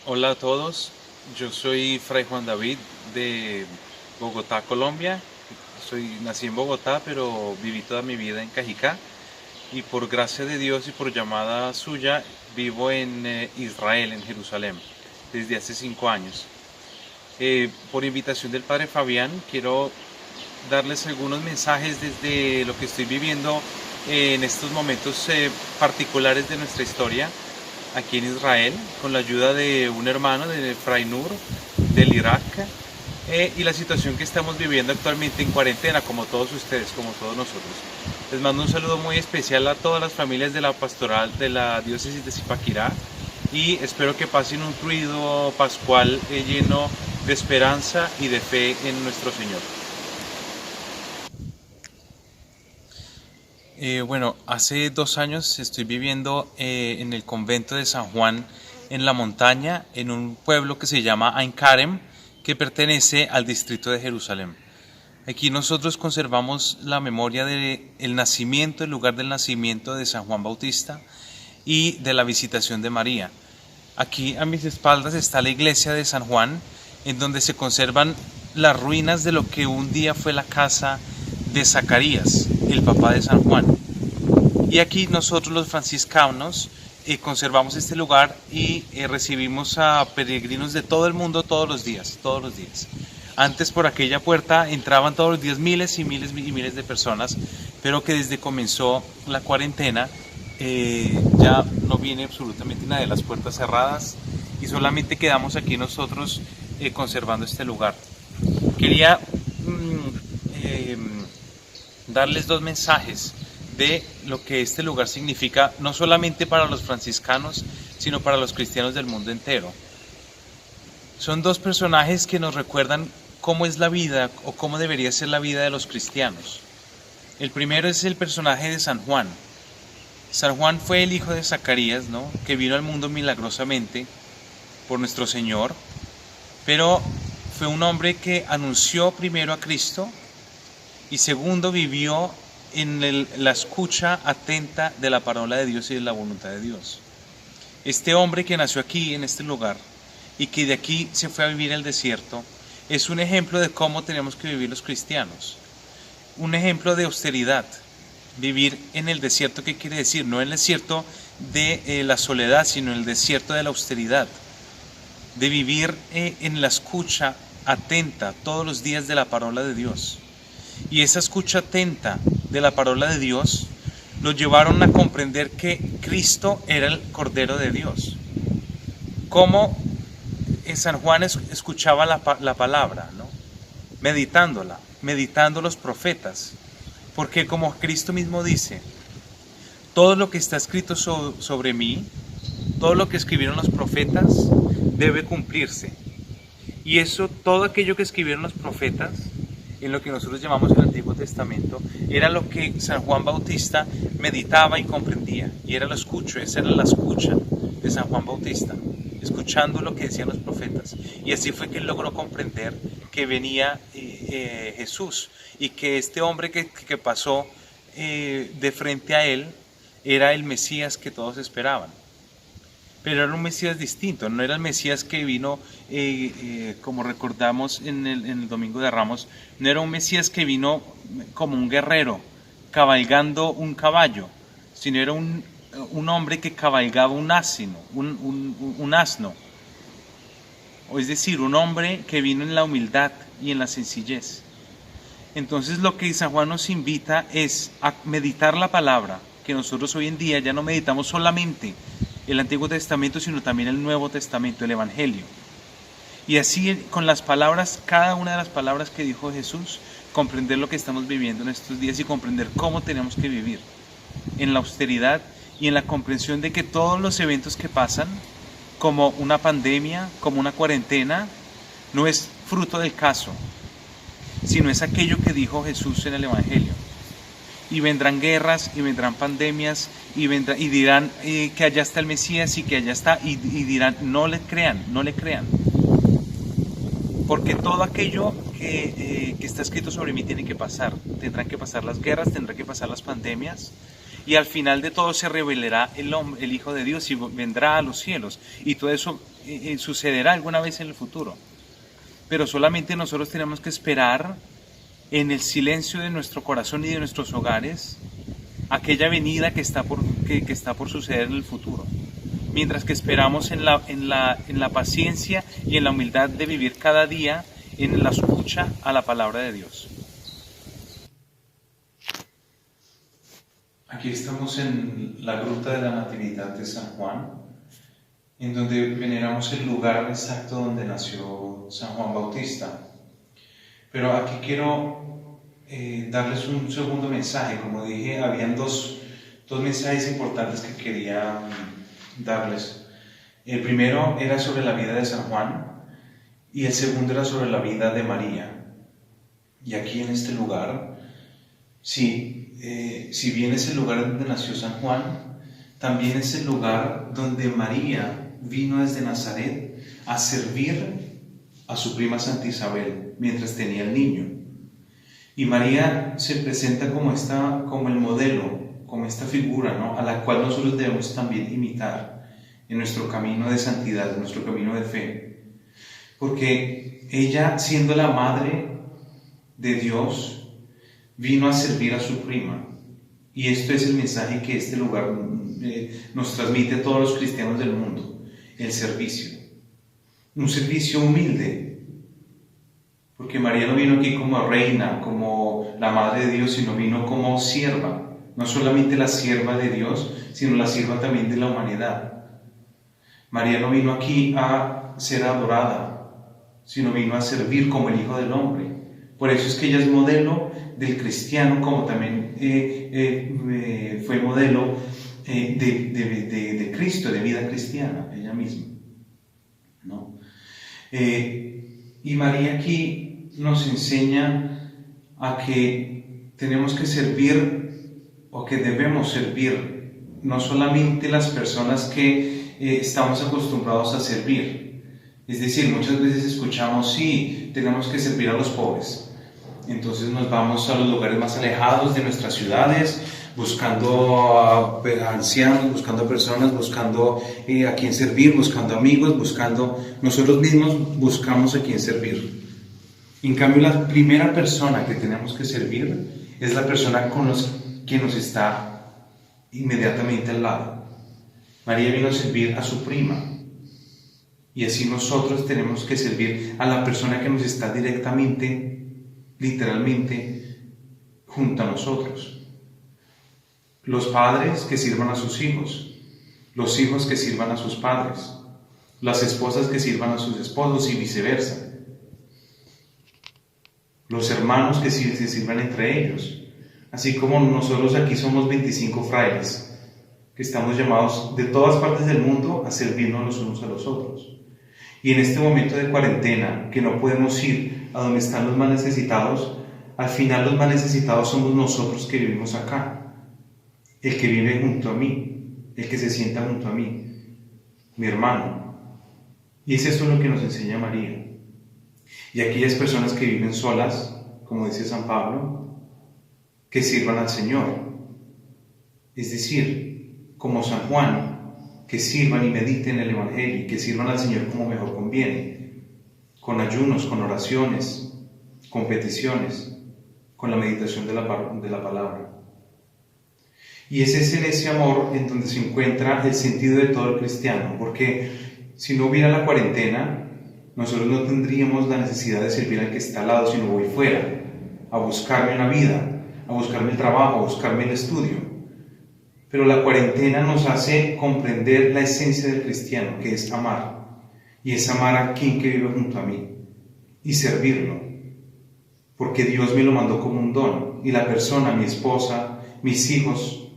Hola a todos, yo soy Fray Juan David de Bogotá, Colombia. Nací en Bogotá, pero viví toda mi vida en Cajicá y por gracia de Dios y por llamada suya vivo en Israel, en Jerusalén, desde hace 5 años. Por invitación del Padre Fabián, quiero darles algunos mensajes desde lo que estoy viviendo en estos momentos particulares de nuestra historia aquí en Israel, con la ayuda de un hermano de Fray Nur del Irak, y la situación que estamos viviendo actualmente en cuarentena, como todos ustedes, como todos nosotros. Les mando un saludo muy especial a todas las familias de la pastoral de la diócesis de Zipaquirá y espero que pasen un fluido pascual lleno de esperanza y de fe en nuestro Señor. Bueno, hace 2 años estoy viviendo en el convento de San Juan en la montaña, en un pueblo que se llama Ain Karem, que pertenece al distrito de Jerusalén. Aquí nosotros conservamos la memoria del nacimiento, el lugar del nacimiento de San Juan Bautista y de la visitación de María. Aquí a mis espaldas está la iglesia de San Juan, en donde se conservan las ruinas de lo que un día fue la casa de Zacarías, el papá de San Juan. Y aquí nosotros los franciscanos conservamos este lugar y recibimos a peregrinos de todo el mundo todos los días, todos los días. Antes por aquella puerta entraban todos los días miles y miles y miles de personas, pero que desde comenzó la cuarentena ya no viene absolutamente nadie, las puertas cerradas y solamente quedamos aquí nosotros conservando este lugar. Quería darles dos mensajes de lo que este lugar significa, no solamente para los franciscanos, sino para los cristianos del mundo entero. Son dos personajes que nos recuerdan cómo es la vida o cómo debería ser la vida de los cristianos. El primero es el personaje de San Juan. San Juan fue el hijo de Zacarías, ¿no?, que vino al mundo milagrosamente por nuestro Señor, pero fue un hombre que anunció primero a Cristo y segundo vivió en la escucha atenta de la palabra de Dios y de la voluntad de Dios. Este hombre que nació aquí, en este lugar, y que de aquí se fue a vivir al desierto, es un ejemplo de cómo tenemos que vivir los cristianos. Un ejemplo de austeridad. Vivir en el desierto, ¿qué quiere decir? No en el desierto de la soledad, sino en el desierto de la austeridad. De vivir en la escucha atenta todos los días de la palabra de Dios. Y esa escucha atenta de la palabra de Dios nos llevaron a comprender que Cristo era el Cordero de Dios. Cómo San Juan escuchaba la palabra, ¿no?, meditándola, meditando los profetas, porque como Cristo mismo dice, todo lo que está escrito sobre mí, todo lo que escribieron los profetas debe cumplirse. Y eso, todo aquello que escribieron los profetas, en lo que nosotros llamamos el Antiguo Testamento, era lo que San Juan Bautista meditaba y comprendía, y era esa era la escucha de San Juan Bautista, escuchando lo que decían los profetas. Y así fue que él logró comprender que venía Jesús, y que este hombre que pasó de frente a él era el Mesías que todos esperaban. Pero era un Mesías distinto, no era el Mesías que vino, como recordamos en el Domingo de Ramos, no era un Mesías que vino como un guerrero, cabalgando un caballo, sino era un hombre que cabalgaba un asno, o es decir, un hombre que vino en la humildad y en la sencillez. Entonces lo que San Juan nos invita es a meditar la palabra, que nosotros hoy en día ya no meditamos solamente el Antiguo Testamento, sino también el Nuevo Testamento, el Evangelio. Y así con las palabras, cada una de las palabras que dijo Jesús, comprender lo que estamos viviendo en estos días y comprender cómo tenemos que vivir en la austeridad y en la comprensión de que todos los eventos que pasan, como una pandemia, como una cuarentena, no es fruto del caso, sino es aquello que dijo Jesús en el Evangelio. Y vendrán guerras, y vendrán pandemias, y dirán que allá está el Mesías y que allá está, y dirán, no le crean, no le crean. Porque todo aquello que está escrito sobre mí tiene que pasar. Tendrán que pasar las guerras, tendrán que pasar las pandemias, y al final de todo se revelará el Hijo de Dios y vendrá a los cielos, y todo eso sucederá alguna vez en el futuro. Pero solamente nosotros tenemos que esperar en el silencio de nuestro corazón y de nuestros hogares aquella venida que está por suceder en el futuro. Mientras que esperamos en la paciencia y en la humildad de vivir cada día en la escucha a la palabra de Dios. Aquí estamos en la gruta de la Natividad de San Juan, en donde veneramos el lugar exacto donde nació San Juan Bautista. Pero aquí quiero darles un segundo mensaje. Como dije, habían dos mensajes importantes que quería darles. El primero era sobre la vida de San Juan y el segundo era sobre la vida de María. Y aquí en este lugar, si bien es el lugar donde nació San Juan, también es el lugar donde María vino desde Nazaret a servir a su prima Santa Isabel mientras tenía el niño. Y María se presenta como el modelo, como esta figura, ¿no?, a la cual nosotros debemos también imitar en nuestro camino de santidad, en nuestro camino de fe. Porque ella, siendo la madre de Dios, vino a servir a su prima. Y esto es el mensaje que este lugar nos transmite a todos los cristianos del mundo: el servicio. Un servicio humilde. Porque María no vino aquí como reina, como la madre de Dios, sino vino como sierva. No solamente la sierva de Dios, sino la sierva también de la humanidad. María no vino aquí a ser adorada, sino vino a servir como el Hijo del Hombre. Por eso es que ella es modelo del cristiano, como también fue modelo de Cristo, de vida cristiana, ella misma, ¿no? Y María aquí nos enseña a que tenemos que servir, o que debemos servir, no solamente las personas que estamos acostumbrados a servir. Es decir, muchas veces escuchamos: sí, tenemos que servir a los pobres. Entonces nos vamos a los lugares más alejados de nuestras ciudades, buscando a ancianos, buscando a personas, buscando a quién servir, buscando amigos, nosotros mismos buscamos a quién servir. En cambio, la primera persona que tenemos que servir es la persona que nos está inmediatamente al lado. María vino a servir a su prima. Y así nosotros tenemos que servir a la persona que nos está directamente, literalmente, junto a nosotros. Los padres que sirvan a sus hijos, los hijos que sirvan a sus padres, las esposas que sirvan a sus esposos y viceversa. Los hermanos que se sirvan entre ellos. Así como nosotros aquí somos 25 frailes, que estamos llamados de todas partes del mundo a servirnos los unos a los otros. Y en este momento de cuarentena, que no podemos ir a donde están los más necesitados, al final los más necesitados somos nosotros que vivimos acá. El que vive junto a mí, el que se sienta junto a mí, mi hermano. Y es eso lo que nos enseña María. Y aquellas personas que viven solas, como dice San Pablo, que sirvan al Señor. Es decir, como San Juan, que sirvan y mediten el Evangelio, que sirvan al Señor como mejor conviene, con ayunos, con oraciones, con peticiones, con la meditación de la palabra. Y es en ese amor en donde se encuentra el sentido de todo el cristiano, porque si no hubiera la cuarentena, nosotros no tendríamos la necesidad de servir al que está al lado, sino voy fuera, a buscarme una vida, a buscarme el trabajo, a buscarme el estudio. Pero la cuarentena nos hace comprender la esencia del cristiano, que es amar. Y es amar a quien que vive junto a mí y servirlo. Porque Dios me lo mandó como un don. Y la persona, mi esposa, mis hijos,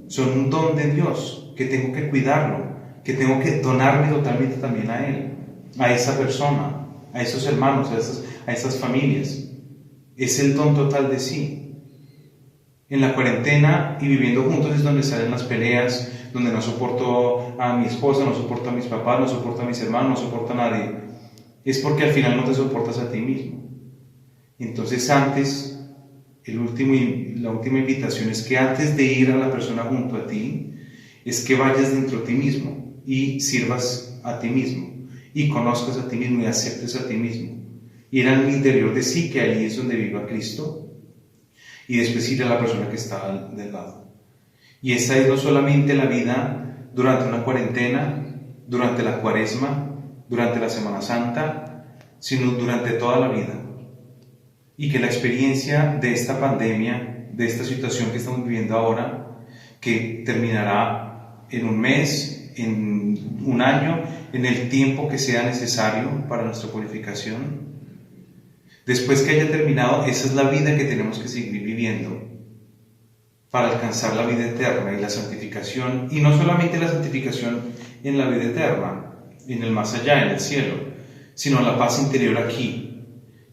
son un don de Dios, que tengo que cuidarlo, que tengo que donarme totalmente también a Él, a esa persona, a esos hermanos, a esas familias. Es el don total de sí. En la cuarentena y viviendo juntos es donde salen las peleas, donde no soporto a mi esposa, no soporto a mis papás, no soporto a mis hermanos, no soporto a nadie. Es porque al final no te soportas a ti mismo. Entonces antes la última invitación es que antes de ir a la persona junto a ti, es que vayas dentro de ti mismo y sirvas a ti mismo y conozcas a ti mismo y aceptes a ti mismo. Ir al interior de sí, que ahí es donde viva Cristo, y después ir a la persona que está del lado. Y esta es no solamente la vida durante una cuarentena, durante la Cuaresma, durante la Semana Santa, sino durante toda la vida. Y que la experiencia de esta pandemia, de esta situación que estamos viviendo ahora, que terminará en un mes, en un año, en el tiempo que sea necesario para nuestra purificación, después que haya terminado, esa es la vida que tenemos que seguir viviendo para alcanzar la vida eterna y la santificación, y no solamente la santificación en la vida eterna, en el más allá, en el cielo, sino la paz interior aquí.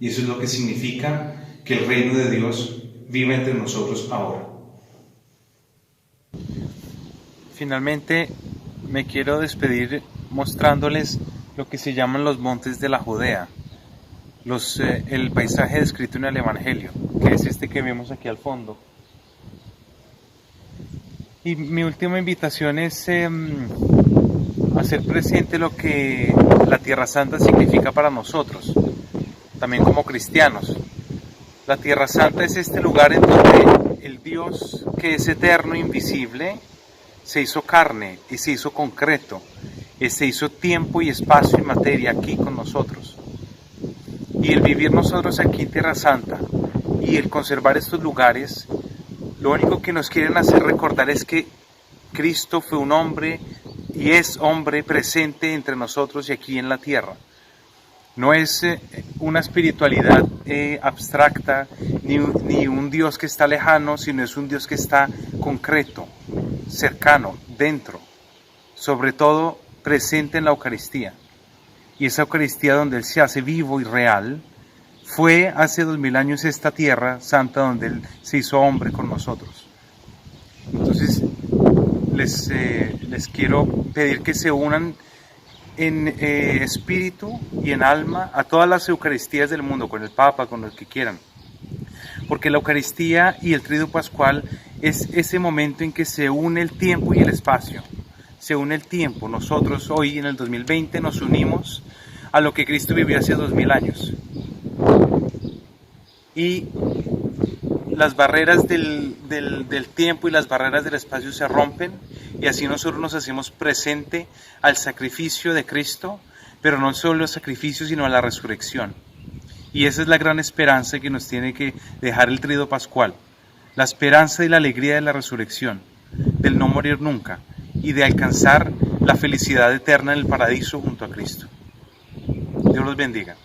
Y eso es lo que significa que el reino de Dios viva entre nosotros ahora. Finalmente, me quiero despedir mostrándoles lo que se llaman los montes de la Judea, el paisaje descrito en el Evangelio, que es este que vemos aquí al fondo. Y mi última invitación es hacer presente lo que la Tierra Santa significa para nosotros, también como cristianos. La Tierra Santa es este lugar en donde el Dios, que es eterno e invisible, se hizo carne y se hizo concreto, se hizo tiempo y espacio y materia aquí con nosotros. Y el vivir nosotros aquí en Tierra Santa y el conservar estos lugares, lo único que nos quieren hacer recordar es que Cristo fue un hombre y es hombre presente entre nosotros y aquí en la tierra. No es una espiritualidad abstracta, ni un Dios que está lejano, sino es un Dios que está concreto, cercano, dentro, sobre todo presente en la Eucaristía. Y esa Eucaristía donde Él se hace vivo y real, fue hace 2000 años esta tierra santa donde Él se hizo hombre con nosotros. Entonces, les quiero pedir que se unan en espíritu y en alma a todas las Eucaristías del mundo, con el Papa, con los que quieran. Porque la Eucaristía y el Triduo Pascual es ese momento en que se une el tiempo y el espacio. Se une el tiempo. Nosotros hoy en el 2020 nos unimos a lo que Cristo vivió hace 2000 años. Y las barreras del tiempo y las barreras del espacio se rompen, y así nosotros nos hacemos presente al sacrificio de Cristo, pero no solo al sacrificio, sino a la resurrección. Y esa es la gran esperanza que nos tiene que dejar el Triduo Pascual, la esperanza y la alegría de la resurrección, del no morir nunca y de alcanzar la felicidad eterna en el paraíso junto a Cristo. Dios los bendiga.